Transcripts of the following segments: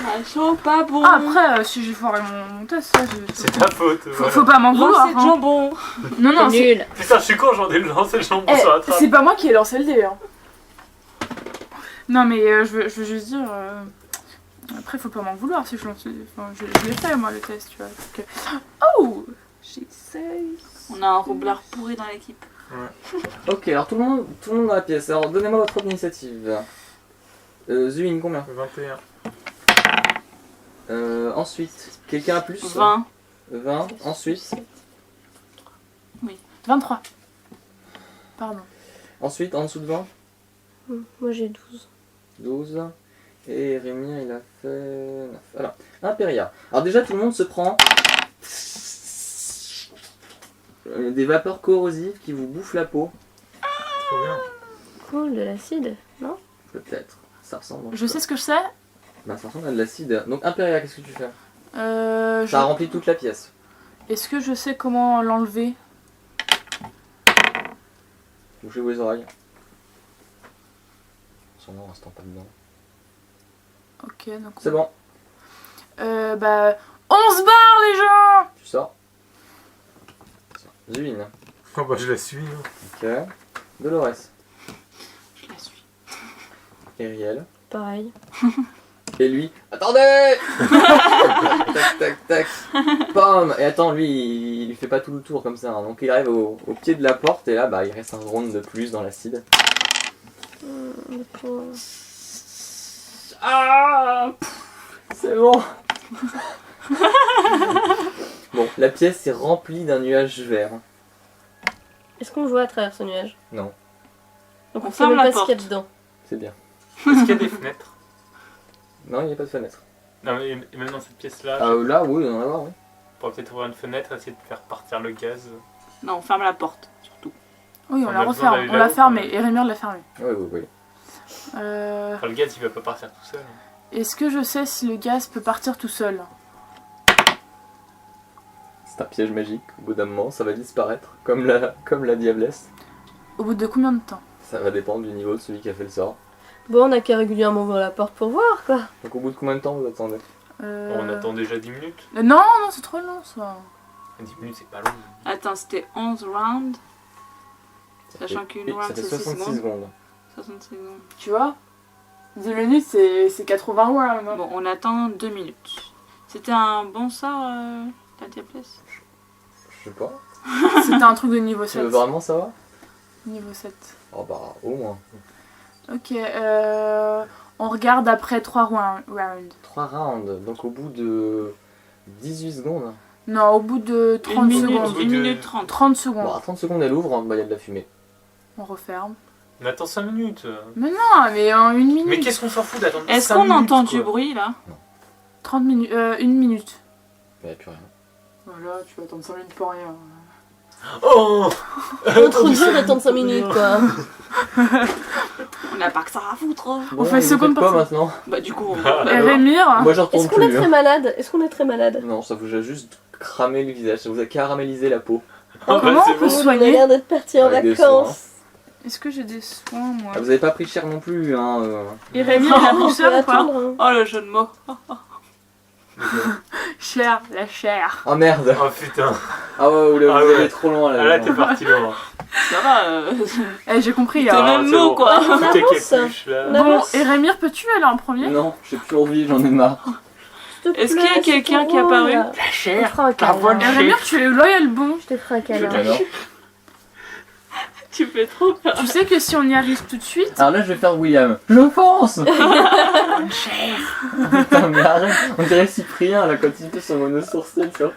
Ah, chaud, pas bon. Ah, après, si j'ai foiré mon test, ça, C'est ta faute. faut pas m'en vouloir. Lancez de jambon. Non, non, C'est nul. Putain, je suis con, j'en ai lancé le jambon sur la trappe. c'est pas moi qui ai lancé le dé. Hein. Non, mais je veux juste dire. Après, faut pas m'en vouloir si je lance. Enfin, je l'ai fait, moi, le test, tu vois. Donc, oh, j'ai 16. On a un roublard pourri dans l'équipe. Ok, alors tout le monde dans la pièce. Alors donnez-moi votre initiative. Zuin, combien? 21. Ensuite, quelqu'un a plus? 20. 20. Ensuite, 23. Pardon. ensuite, en dessous de 20? Moi j'ai 12. 12. Et Rémi, il a fait 9. Alors, Imperia. Alors déjà, tout le monde se prend des vapeurs corrosives qui vous bouffent la peau. Trop bien. Cool, de l'acide, non? Peut-être. Ça ressemble. Je sais ce que je sais. Bah, ça ressemble à de l'acide. Donc, Imperia, qu'est-ce que tu fais? Je- Ça a rempli toute la pièce. Est-ce que je sais comment l'enlever? Bouchez-vous les oreilles. Sûrement, on reste pas dedans. Ok, donc. C'est bon, Bah. On se barre, les gens! tu sors. Zuin. Oh bah je la suis. hein. Ok. Dolores. Je la suis. Ariel. Pareil. Et lui. Attendez. Tac, tac, tac. Pam. Et attends, lui, il fait pas tout le tour comme ça. Hein. Donc il arrive au pied de la porte et là, bah, il reste un round de plus dans l'acide. Ah. C'est bon. Bon, la pièce est remplie d'un nuage vert. Est-ce qu'on voit à travers ce nuage? Non. Donc On on sait ferme même la pas ce qu'il y a porte. dedans. C'est bien. Est-ce qu'il y a des fenêtres? Non, il n'y a pas de fenêtre. Non mais et même dans cette pièce-là, Là, oui, on en a voir, oui. on pourrait peut-être ouvrir une fenêtre, essayer de faire partir le gaz. Non, on ferme la porte, surtout. Oui, on On la a besoin referme. d'aller On l'a là-haut, fermée. quand même. Et Rémir l'a fermée. Oui, oui, oui. Enfin, le gaz il va pas partir tout seul. Est-ce que je sais si le gaz peut partir tout seul? C'est un piège magique. Au bout d'un moment, ça va disparaître. Comme la diablesse. Au bout de combien de temps? Ça va dépendre du niveau de celui qui a fait le sort. Bon, on a qu'à régulièrement ouvrir la porte pour voir, quoi. Donc au bout de combien de temps vous attendez? On attend déjà 10 minutes. Non, non, c'est trop long ça. 10 minutes c'est pas long. Attends, c'était 11 rounds. Ça Sachant fait- qu'une round, ça fait c'est 66 secondes. secondes. 60 secondes. Tu vois? 10 minutes, c'est 80 rounds. Bon, on attend 2 minutes. C'était un bon sort, la diablesse. Je sais pas. C'était un truc de niveau Tu veux 7. vraiment savoir? Niveau 7. Oh bah au moins. Ok, on regarde après 3 rounds. 3 rounds. Donc au bout de 18 secondes. Non, au bout de 30 1 minute, secondes. 1 minute 30. 30 Bon, secondes. à 30 secondes elle ouvre, bah il y a de la fumée. On referme. On attend 5 minutes. Mais non, mais en 1 minute. Mais qu'est-ce qu'on s'en fout d'attendre Est-ce 5 qu'on minutes, entend quoi. du bruit là? 30 minutes. 1 minute. Il n'y a plus rien. Voilà, tu vas attendre 5 minutes pour rien. Oh Trop dur d'attendre 5 minutes, quoi. On n'a pas que ça à foutre. Bon, fait et vous seconde faites quoi partie. maintenant? Bah du coup, Et Rémir, Moi j'en retourne Est-ce qu'on est plus. très Hein. malade? Est-ce qu'on est très malade? Non, ça vous a juste cramé le visage, ça vous a caramélisé la peau. bah, comment c'est on peut bon. se On a soigner? l'air d'être parti en Avec des vacances. Est-ce que j'ai des soins, moi? Ah, vous avez pas pris cher non plus, hein. Et Rémir, il a On pris peut cher ou pas? attendre. Hein. oh le jeu de mots. Cher, la chair. Oh merde. Oh putain. Ah ouais, vous Ah allez ouais. trop loin là. Ah là t'es parti loin. Ça va, Eh, j'ai compris. T'es hein. même c'est mot bon. quoi. On Tout est avance. capuche là. On Bon, avance. et Rémir, peux-tu aller en premier? Non, j'ai plus envie, j'en ai marre. S'il te Est-ce plaît, qu'il y a c'est quelqu'un trop qui est long, apparu? là. La On chair. fera un voix de câlin. Et Rémir, tu es loyal bon. Je te ferai un câlin. Alors, Tu fais trop peur. Tu sais que si on y arrive tout de suite, alors là, je vais faire William. Je pense. Putain, mais arrête. On dirait Cyprien là quand il fait son monosourcil sur.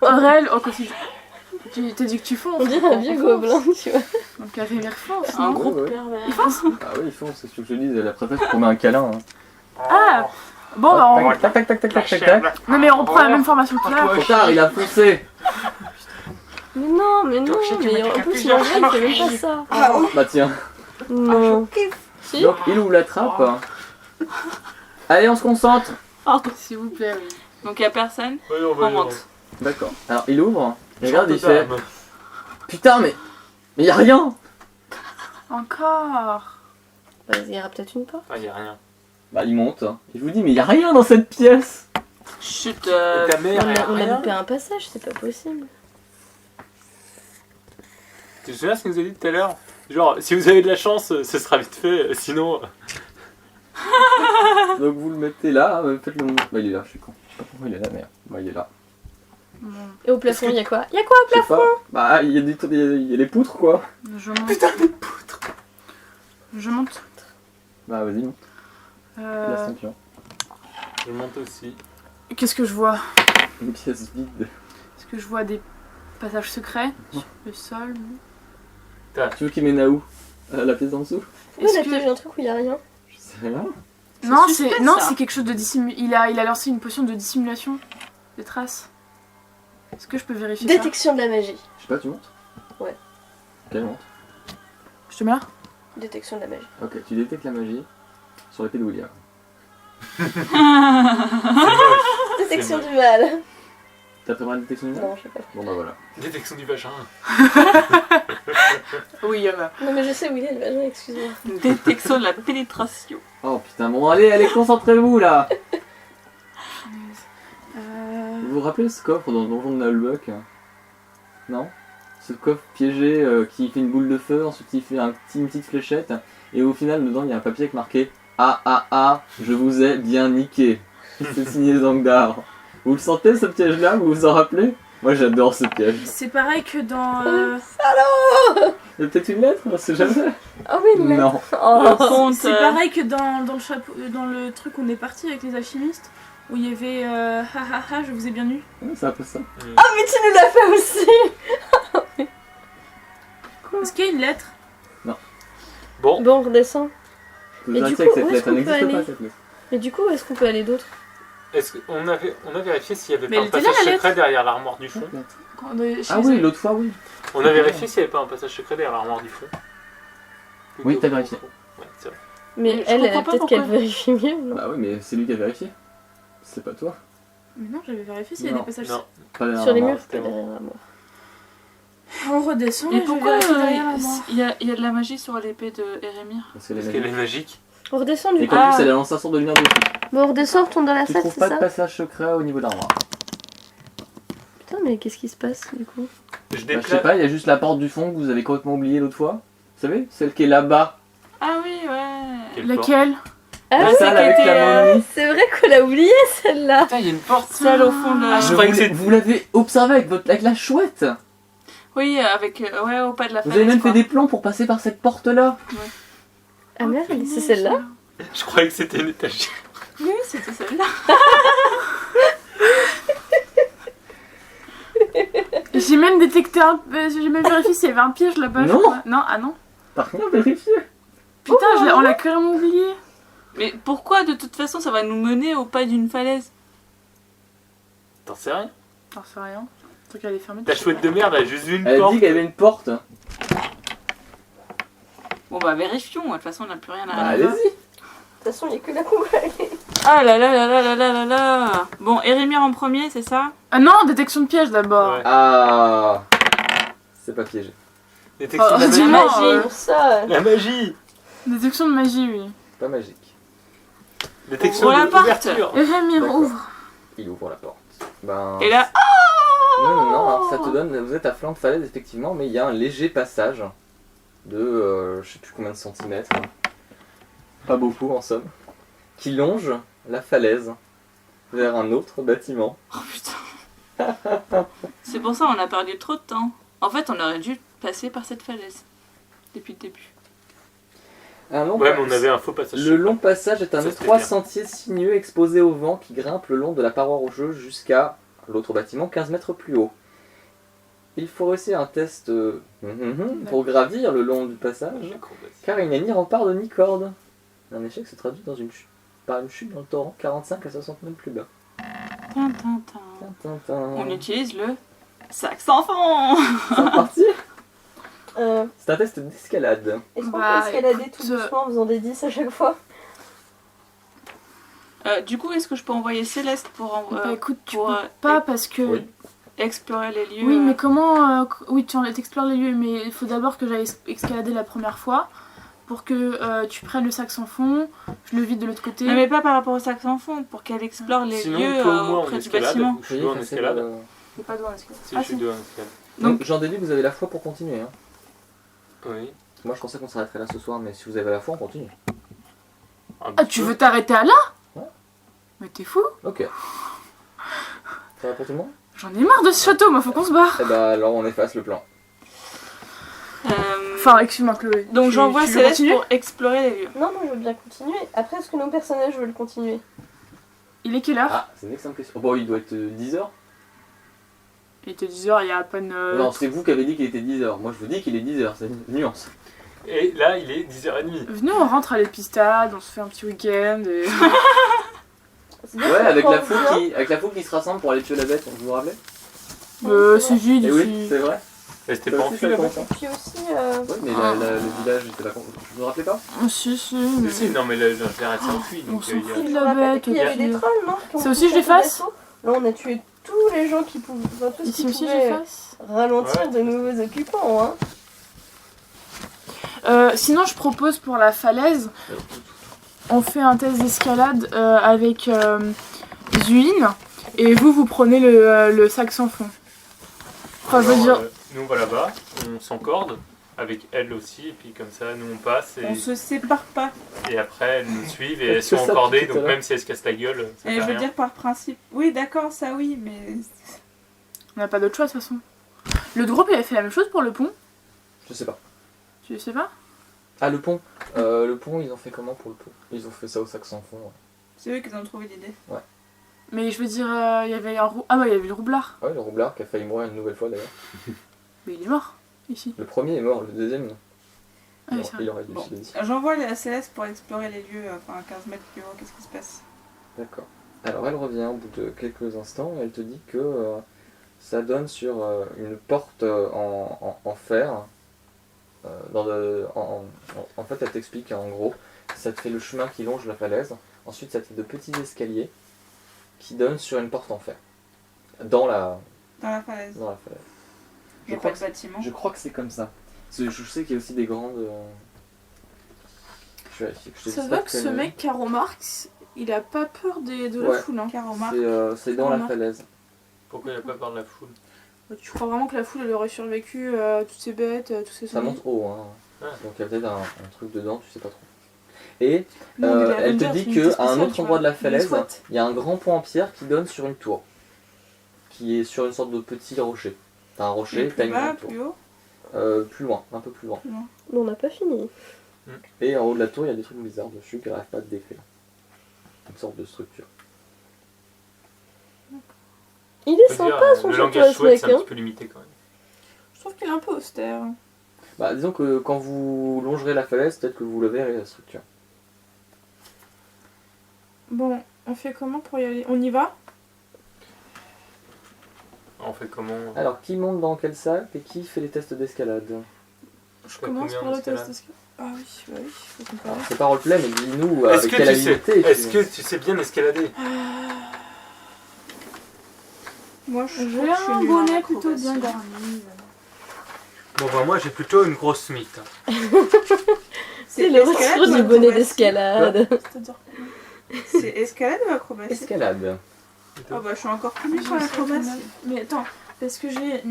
Aurel, oh, quand tu t'as dit que tu fonces. On dirait un vieux gobelin, tu vois. Donc Rémir fonce, Un non? gros Ouais, ouais. pervers. Ah oui, il faut, c'est ce que je te dis. La préfète pour un câlin. Hein. Ah Bon, bah, on... Tac, tac, tac, tac, tac, tac, tac. Non, mais on prend la même formation que là. Trop tard, il a foncé. Mais non, mais en plus, il en fait même pas ça. Bah tiens. Non. Si? Donc il ouvre la trappe. Allez, on se concentre. S'il vous plaît, oui. Donc il y a personne. Ouais, on On monte. D'accord. Alors il ouvre. Il regarde, il fait. Putain, mais il y a rien. Encore. Bah, il y aura peut-être une porte. Ah, y a rien. Bah il monte. Il vous dit mais il y a rien dans cette pièce. Chut. Et ta mère, elle a On a rien. loupé un passage, c'est pas possible. Tu te souviens ce qu'il nous a dit tout à l'heure? Genre, si vous avez de la chance, ce sera vite fait, sinon... Donc vous le mettez là, faites-le monter. Bah il est là, je suis con. Je sais pas pourquoi il est là, merde. Bah il est là. Bon, Et au plafond, il y a quoi? Il y a quoi au Je sais plafond? pas. Bah il y a il y a les poutres quoi. je monte. Putain, des poutres! Je monte. Bah vas-y, monte. La ceinture. Je monte aussi. Qu'est-ce que je vois? Une pièce vide. Est-ce que je vois des passages secrets sur le sol? Tu veux qu'il mène à où? La pièce d'en dessous? Pourquoi Est-ce il a que- piégé un truc où il y a rien? Je sais rien. Non, suspect, c'est non, ça. c'est quelque chose de dissimulé. Il a lancé une potion de dissimulation des traces. Est-ce que je peux vérifier ça? Détection de la magie. Je sais pas, tu montes? Ouais. Ok, monte. Je te mets là? Détection de la magie. Ok, tu détectes la magie sur l'épée de William. C'est moche. Détection moche. du mal. T'as préparé la détection du mal? Non, je sais pas. Bon bah voilà. Détection du vagin. Oui, il y en a. Non, mais je sais où il est le vagin, excuse-moi. Détection de la pénétration. Oh putain, bon allez, concentrez-vous là. Vous vous rappelez ce coffre dans le donjon de Nalbuck? Non? Ce coffre piégé qui fait une boule de feu, ensuite il fait une petite fléchette, et au final dedans il y a un papier avec marqué Ah, je vous ai bien niqué. C'est signé Zangdar. Vous le sentez ce piège là, vous vous en rappelez? Moi j'adore ce piège. C'est pareil que dans. Il y a peut-être une lettre, on sait jamais. Oh oui, mais. Non. Oh. Compte, C'est pareil que dans le chapeau, dans le truc où on est parti avec les alchimistes, où il y avait je vous ai bien eu. C'est un peu ça. Oh, mais tu nous l'as fait aussi! Est-ce qu'il y a une lettre? Bon, Bon, on redescend. Vous Et du arrêtez coup, avec où cette est-ce lettre, elle qu'on peut n'existe pas aller cette lettre. Mais du coup, où est-ce qu'on peut aller d'autre? est-ce qu'on a vérifié s'il y avait Mais pas elle un était là, passage la secret derrière l'armoire du fond? Quand on est chez Ah oui, eux. l'autre fois oui. On a vérifié s'il n'y avait pas un passage secret derrière l'armoire du fond? Oui, t'as vérifié. Ouais, c'est vrai. Mais Je elle, comprends pas peut-être qu'elle pourquoi. vérifie mieux. Non, Bah oui, mais c'est lui qui a vérifié. C'est pas toi. Mais non, j'avais vérifié s'il y a Non. des passages. Non. Pas derrière sur les la murs, marque. pas derrière la mort. On redescend. Et je pourquoi vérifie derrière la mort. il y a de la magie sur l'épée de Erémir? Parce qu'elle est Parce qu'elle est magique. magique. On redescend du Et coup. qu'en Ah. plus elle a lancé un sort de lumière dessus. Bon, on redescend, on retourne dans la Tu salle, trouves c'est pas de ça? passage secret au niveau de l'armoire. Putain, mais qu'est-ce qui se passe du coup? Je Bah, je déplace. sais pas, il y a juste la porte du fond que vous avez complètement oublié l'autre fois. Vous savez? Celle qui est là-bas. Ah oui, ouais. Quelle porte? Laquelle? Ah, La c'est salle qui avec était, la momie. c'est vrai qu'on l'a oublié celle-là! Putain, il y a une porte. Celle au fond de la... Ah, je croyais que c'était- Vous l'avez observé avec la chouette. Oui, avec... ouais, au pas de la Vous falaise, avez même quoi. fait des plans pour passer par cette porte-là. Ah merde, c'est celle-là? Je croyais que c'était une étagère. Oui, c'était celle-là. J'ai même détecté j'ai même vérifié s'il y avait un piège là-bas. je Non. crois. Non, ah non. T'as rien vérifié. Putain, on l'a clairement oublié. Mais pourquoi, de toute façon, ça va nous mener au pas d'une falaise? T'en sais rien? J'en sais rien. Le truc elle est fermée. La chouette de merde a juste vu une Elle a porte. dit qu'il y avait une porte. Bon bah vérifions, de toute façon on n'a plus rien à... Bah allez-y. De toute façon, il n'y a que la qu'on va aller. Ah là là là là là là là là. Bon, Erémir en premier, c'est ça? Ah non, détection de piège d'abord. Ouais. Ah. C'est pas piégé. Détection de la dis magie. non. Magie, pour ça! La magie. Détection de magie, oui. Pas magique. Détection Ouvre la de porte. l'ouverture. Erémir, D'accord. ouvre. Il ouvre la porte. Ben. Et là... Non, ça te donne. Vous êtes à flanc de falaise effectivement, mais il y a un léger passage de je sais plus combien de centimètres. Pas beaucoup en somme. Qui longe la falaise vers un autre bâtiment. Oh putain. C'est pour ça on a perdu trop de temps. En fait, on aurait dû passer par cette falaise. Depuis le début. Un long Ouais, pas- mais on avait un faux passage. Le long passage est un Ça, étroit c'était bien. sentier sinueux exposé au vent qui grimpe le long de la paroi rocheuse jusqu'à l'autre bâtiment 15 mètres plus haut. Il faut réussir un test pour gravir le long du passage, car il n'y a ni rempart ni corde. Un échec se traduit par une chute dans le torrent 45 à 60 mètres plus bas. Tin, tin, tin. Tin, tin, tin. On utilise le sac sans fond. C'est reparti. Euh, C'est un test d'escalade. Est-ce qu'on Bah, peut escalader tout écoute, doucement en faisant des 10 à chaque fois? Du coup, est-ce que je peux envoyer Céleste pour, Bah écoute, tu pour, peux pas parce que... Oui. explorer les lieux? Oui, mais comment... oui, tu explores les lieux, mais il faut d'abord que j'aille escalader la première fois pour que tu prennes le sac sans fond, je le vide de l'autre côté. Non, mais pas par rapport au sac sans fond, pour qu'elle explore les Sinon, lieux toi ou moi, en auprès du escalade, bâtiment. je suis en escalade. C'est pas devant l'escalade. Si, Ah, je suis si. deux en escalade. Donc j'en déduis que vous avez la foi pour continuer. Hein. Oui. Moi je pensais qu'on s'arrêterait là ce soir, mais si vous avez la foi, on continue. Ah, tu veux t'arrêter à là? Ouais. Mais t'es fou? Ok. Ça va pour tout le monde? J'en ai marre de ce château, moi faut qu'on se barre. Eh bah alors on efface le plan. Enfin, excuse-moi Chloé. Donc j'envoie tu veux Céleste continuer pour explorer les lieux. Non, moi je veux bien continuer. Après, est-ce que nos personnages veulent continuer? Il est quelle heure? Ah, c'est une excellente question. Oh, bon, il doit être 10h. Il était 10h, il y a à peine... Non, c'est vous qui avez dit qu'il était 10h. Moi je vous dis qu'il est 10h, c'est une nuance. Et là, il est 10h30. Venez, on rentre à l'épistade, on se fait un petit week-end et... C'est bien Ouais, qu'on avec prend bien. la foule qui se rassemble pour aller tuer la bête, vous vous rappelez? c'est vide Eh oui, ici. c'est vrai. Et c'était Ça pas aussi, enfui ça là-bas. compte, hein. Puis aussi, Ouais, mais le village était pas content. Vous vous rappelez pas? Ah, si, Si, si, non, mais l'intérêt s'est enfui. On Donc, s'en il y a- fout de je me la rappelle bête. qu'il y avait puis- des trolls, non? qui ont Ça aussi, je pris les fasse d'assaut. Là, on a tué tous les gens qui pouvaient, enfin, tout ce Ici qui aussi, pouvait j'efface. ralentir Ouais. de nouveaux occupants. Hein. Sinon, je propose pour la falaise, on fait un test d'escalade avec Zuin, et vous prenez le sac sans fond. Enfin, je veux Alors, dire, nous, on va là-bas, on s'encorde avec elle aussi, et puis comme ça, nous, on passe, On se sépare pas. et après, elles nous suivent, et Parce elles sont que ça, encordées, tout à donc l'heure. même si elles se cassent la gueule, ça Et fait je veux rien. dire par principe. Oui, d'accord, ça oui, mais. on n'a pas d'autre choix de toute façon. Le groupe, il avait fait la même chose pour le pont, Je sais pas. tu sais pas? Ah, le pont. Le pont, ils ont fait comment pour le pont? Ils ont fait ça au sac sans fond. Ouais, C'est eux qui ont trouvé l'idée. Mais je veux dire, il y avait un ah bah il y avait le roublard. ouais, le roublard qui a failli mourir une nouvelle fois d'ailleurs. Mais il est mort, ici. Le premier est mort, le deuxième non. Ah, oui, c'est vrai. Il aurait dû Bon. se le dire. J'envoie la Céleste pour explorer les lieux, enfin à 15 mètres plus haut, qu'est-ce qui se passe? D'accord. Alors elle revient au bout de quelques instants et elle te dit que ça donne sur une porte en fer. En fait, elle t'explique en gros, ça te fait le chemin qui longe la falaise. Ensuite, ça te fait de petits escaliers qui donnent sur une porte en fer. Dans la Dans la falaise. falaise. Il n'y a pas de bâtiment. Je crois que c'est comme ça. Je sais qu'il y a aussi des grandes. Je vérifie. Je te Ça dis va pas que ce conneries. mec, Caro Marx, il a pas peur de la Ouais. foule. Hein. Car on marque. C'est dans la Remarque. falaise. Pourquoi il n'y a pas peur de la foule? Tu crois vraiment que la foule elle aurait survécu toutes ces bêtes, tous ces Ça zombies? monte haut, hein. Ouais. Donc il y a peut-être un truc dedans, tu sais pas trop. Et Nous, on est les elle te Avengers, dit c'est une unité qu'à un spéciale, autre tu endroit de vois. la falaise, Les SWAT. il y a un grand pont en pierre qui donne sur une tour. Qui est sur une sorte de petit rocher. T'as un rocher, t'as Plus une bas, grande tour. plus haut. Plus loin, un peu plus loin. Non, on n'a pas fini. Et en haut de la tour, il y a des trucs bizarres dessus qui n'arrivent pas à te décrire. Une sorte de structure. Il est Je veux sympa dire, son le château à langage ce chouette, mec. c'est un Hein. petit peu limité quand même. Je trouve qu'il est un peu austère. Bah disons que quand vous longerez la falaise, peut-être que vous le verrez la structure. Bon, on fait comment pour y aller? On y va? On fait comment? Alors qui monte dans quelle salle et qui fait les tests d'escalade? Je T'as commence combien par le d'escalade? test d'escalade. Ah oui, bah oui, faut comparer. C'est pas roleplay, mais dis-nous Est-ce avec que, quelle tu sais, habileté. est-ce que tu sais bien escalader? Moi, je J'ai trouve que je suis un nulle en bonnet plutôt acrobatie. bien garni. Bon, bah, moi j'ai plutôt une grosse smith. C'est le escalade retour ou du bonnet acrobatie? d'escalade. C'est-à-dire C'est escalade ou acrobatie? Escalade. Ah bah je suis encore plus nulle sur l'acrobatie. Mais attends, parce que j'ai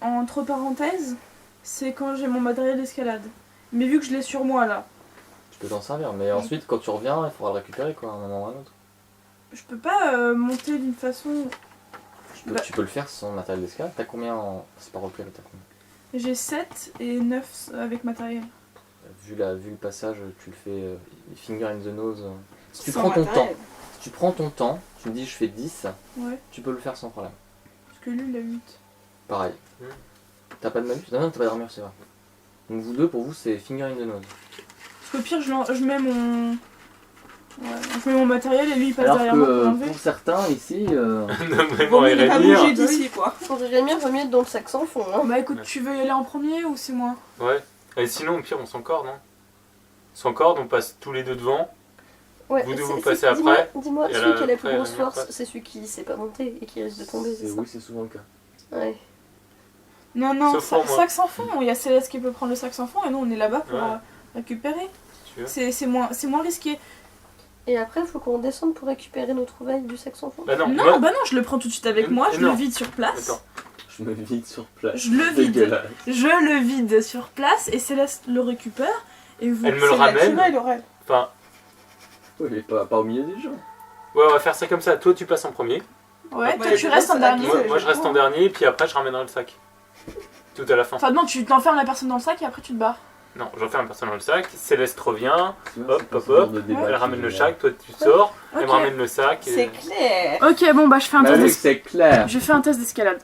entre parenthèses, c'est quand j'ai mon matériel d'escalade. Mais vu que je l'ai sur moi là, Tu peux t'en servir, mais ensuite quand tu reviens, il faudra le récupérer quoi, à un moment ou à un autre. je peux pas monter d'une façon. Bah. Tu peux le faire sans matériel d'escalade. T'as combien en. C'est pas roleplay, mais t'as combien? J'ai 7 et 9 avec matériel. Vu le passage, tu le fais finger in the nose. Si tu Sans prends ton matériel. temps, si tu prends ton temps, tu me dis je fais 10, Ouais, tu peux le faire sans problème. parce que lui il a 8. Pareil. Hmm. T'as pas de malus? Non, t'as pas d'armure, c'est vrai. Donc vous deux, pour vous, c'est finger in the nose. Parce qu'au pire, je mets mon. Ouais, je mets mon matériel et lui il passe Alors derrière moi pour que l'enlever. pour certains ici, Non, mais Vaut bon, mieux ne pas Rémir. bouger d'ici quoi. Pour Rémir, vaut mieux être dans le sac sans fond. Hein. Bah écoute, Ouais. tu veux y aller en premier ou c'est moi? Ouais. Et sinon, au pire, on s'encorde, non? On s'encorde, on passe tous les deux devant. Ouais, Vous deux, c'est- vous c'est- passez après, Dis-moi, et celui qui a la après, plus grosse Rémir force, passe. c'est celui qui sait pas monter et qui risque de tomber, c'est ça? oui, c'est souvent le cas. Ouais. Non, non, Sauf pour moi. sac sans fond. Il y a Céleste qui peut prendre le sac sans fond et nous on est là-bas pour, Ouais. récupérer. Tu veux C'est moins risqué. Et après, il faut qu'on descende pour récupérer nos trouvailles du sac sans fond. Bah non, Non, moi- bah non, je le prends tout de suite avec moi, je non. le vide sur place. Attends. Je me vide sur place. Je le vide. Dégueulasse. Je le vide sur place et Céleste le récupère. Et vous... Elle me le C'est ramène. naturel, Aurel. Enfin, Oui, mais pas au milieu des gens. ouais, on va faire ça comme ça. Toi, tu passes en premier. Ouais, toi Ouais, tu je restes en pense à la dernier. Moi, je reste en dernier, puis après, je ramènerai le sac. Tout à la fin. Enfin non, tu t'enfermes la personne dans le sac et après tu te barres. Non, j'enferme la personne dans le sac. Céleste revient. Tu vois, Hop, c'est pas hop, ce genre hop. de débat Elle qui ramène le est- sac. Toi, tu sors. Elle Ok. me ramène le sac. C'est Et... clair. Ok, bon bah je fais un Bah test oui, d'escalade. c'est clair. Je fais un test d'escalade.